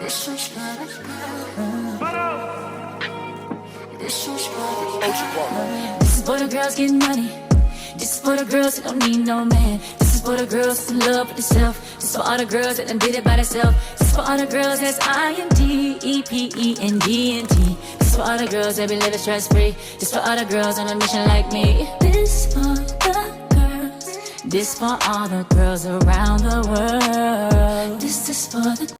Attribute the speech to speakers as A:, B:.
A: This one's for the This one's for the This is for the girls getting money. This is for the girls that don't need no man. This is for the girls that's in love with themselves. This is for all the girls that done did it by themselves. This is for all the girls that's INDEPENDENT. This is for all the girls that be living stress free. This is for all the girls on a mission like me. This for the girls. This for all the girls around the world. This is for the